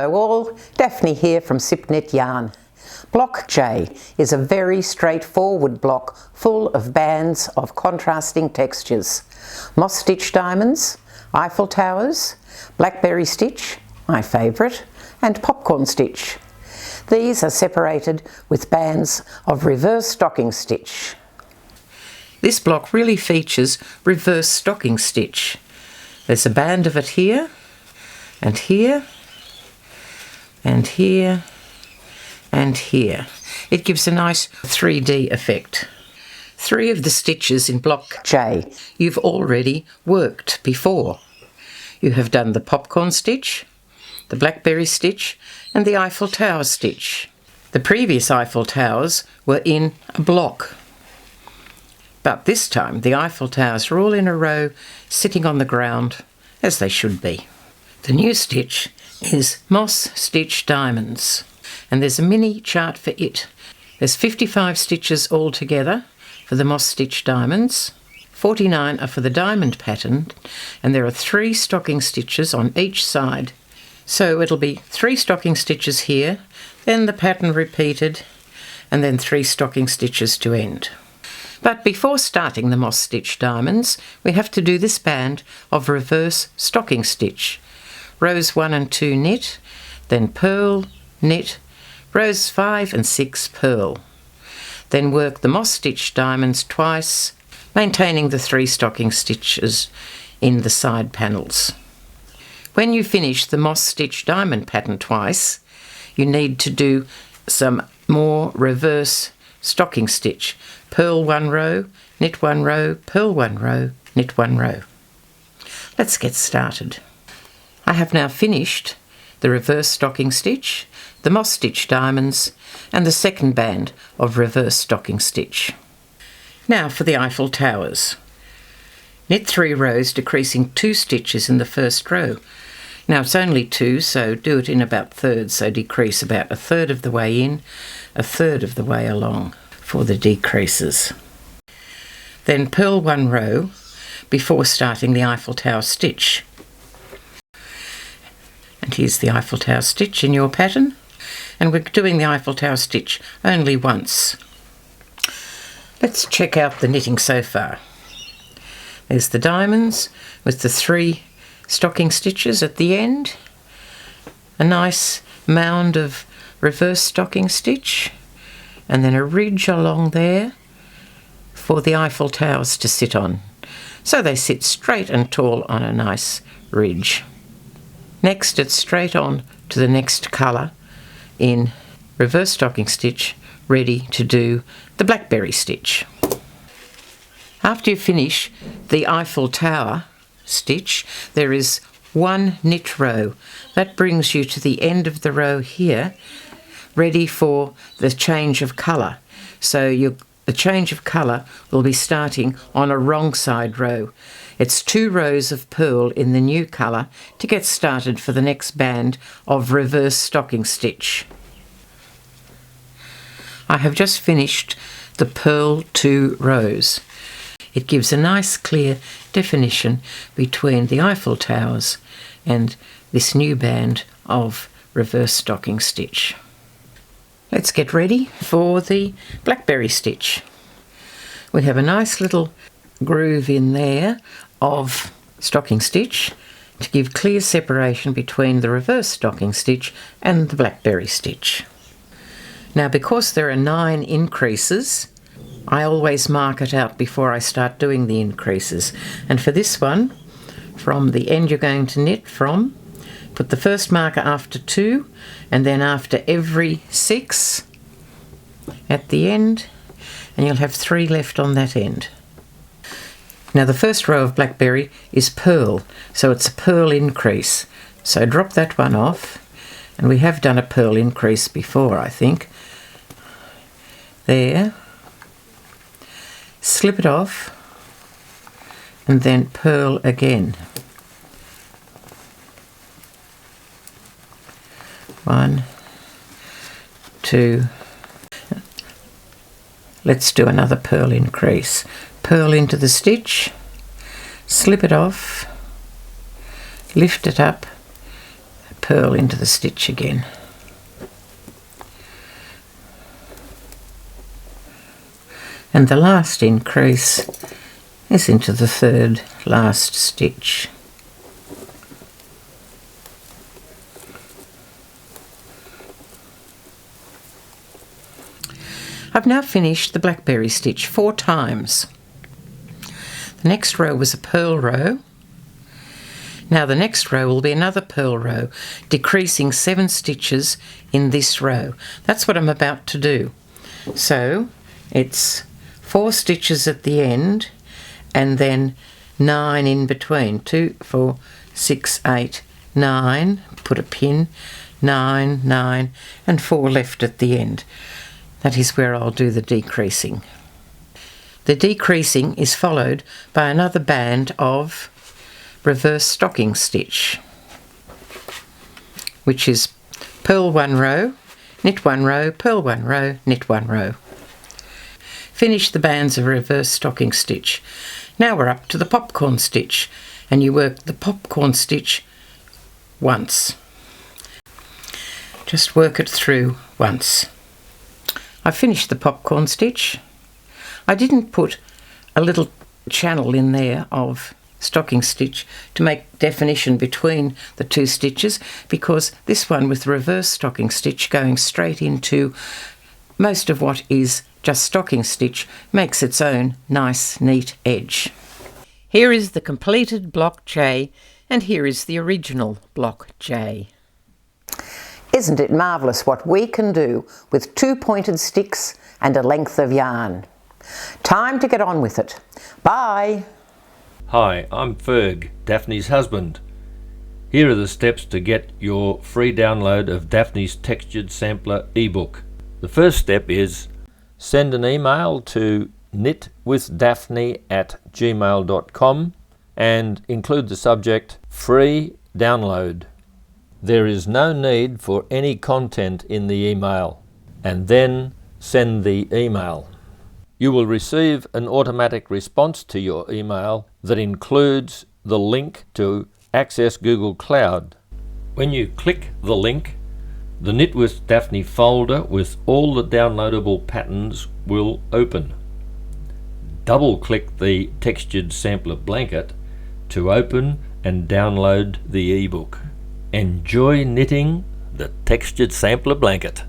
Hello all, Daphne here from SipKnit Yarn. Block J is a very straightforward block full of bands of contrasting textures. Moss stitch diamonds, Eiffel towers, blackberry stitch, my favourite, and popcorn stitch. These are separated with bands of reverse stocking stitch. This block really features reverse stocking stitch. There's a band of it here, and here, and here, and here. It gives a nice 3D effect. 3 of the stitches in block J you've already worked before. You have done the popcorn stitch, the blackberry stitch, and the Eiffel Tower stitch. The previous Eiffel Towers were in a block, but this time the Eiffel Towers are all in a row, sitting on the ground, as they should be. The new stitch is Moss Stitch Diamonds, and there's a mini chart for it. There's 55 stitches altogether for the Moss Stitch Diamonds. 49 are for the diamond pattern, and there are 3 stocking stitches on each side. So it'll be 3 stocking stitches here, then the pattern repeated, and then 3 stocking stitches to end. But before starting the Moss Stitch Diamonds, we have to do this band of reverse stocking stitch. Rows 1 and 2 knit, then purl, knit, rows 5 and 6 purl. Then work the Moss Stitch Diamonds twice, maintaining the 3 stocking stitches in the side panels. When you finish the Moss Stitch Diamond pattern twice, you need to do some more reverse stocking stitch. Purl 1 row, knit 1 row, purl 1 row, knit 1 row. Let's get started. I have now finished the reverse stocking stitch, the Moss Stitch Diamonds, and the second band of reverse stocking stitch. Now for the Eiffel Towers. Knit 3 rows, decreasing 2 stitches in the first row. Now it's only 2, so do it in about thirds, so decrease about a third of the way in, a third of the way along for the decreases. Then purl 1 row before starting the Eiffel Tower stitch. And here's the Eiffel Tower stitch in your pattern, and we're doing the Eiffel Tower stitch only once. Let's check out the knitting so far. There's the diamonds with the 3 stocking stitches at the end, a nice mound of reverse stocking stitch, and then a ridge along there for the Eiffel Towers to sit on. So they sit straight and tall on a nice ridge. Next, it's straight on to the next colour in reverse stocking stitch, ready to do the blackberry stitch. After you finish the Eiffel Tower stitch, there is 1 knit row. That brings you to the end of the row here, ready for the change of colour. So the change of colour will be starting on a wrong side row. It's 2 rows of purl in the new colour to get started for the next band of reverse stocking stitch. I have just finished the purl 2 rows. It gives a nice clear definition between the Eiffel Towers and this new band of reverse stocking stitch. Let's get ready for the blackberry stitch. We have a nice little groove in there of stocking stitch to give clear separation between the reverse stocking stitch and the blackberry stitch. Now, because there are 9 increases, I always mark it out before I start doing the increases. And for this one, from the end you're going to knit from, put the first marker after 2, and then after every 6 at the end, and you'll have 3 left on that end. Now the first row of blackberry is purl, so it's a purl increase. So drop that one off, and we have done a purl increase before, I think. There. Slip it off, and then purl again. 1, 2. Let's do another purl increase. Purl into the stitch, slip it off, lift it up, purl into the stitch again. And the last increase is into the third last stitch. I've now finished the blackberry stitch 4 times. The next row was a purl row. Now the next row will be another purl row, decreasing 7 stitches in this row. That's what I'm about to do. So it's 4 stitches at the end and then 9 in between. 2, 4, 6, 8, 9, put a pin, 9, 9 and 4 left at the end. That is where I'll do the decreasing. The decreasing is followed by another band of reverse stocking stitch, which is purl 1 row, knit 1 row, purl 1 row, knit 1 row. Finish the bands of reverse stocking stitch. Now we're up to the popcorn stitch, and you work the popcorn stitch once. Just work it through once. I finished the popcorn stitch. I didn't put a little channel in there of stocking stitch to make definition between the 2 stitches, because this one with reverse stocking stitch going straight into most of what is just stocking stitch makes its own nice neat edge. Here is the completed block J, and here is the original block J. Isn't it marvellous what we can do with 2 pointed sticks and a length of yarn? Time to get on with it. Bye! Hi, I'm Ferg, Daphne's husband. Here are the steps to get your free download of Daphne's Textured Sampler ebook. The first step is send an email to knitwithdaphne@gmail.com and include the subject Free Download. There is no need for any content in the email, and then send the email. You will receive an automatic response to your email that includes the link to access Google Cloud. When you click the link, the Knit with Daphne folder with all the downloadable patterns will open. Double-click the textured sampler blanket to open and download the ebook. Enjoy knitting the textured sampler blanket.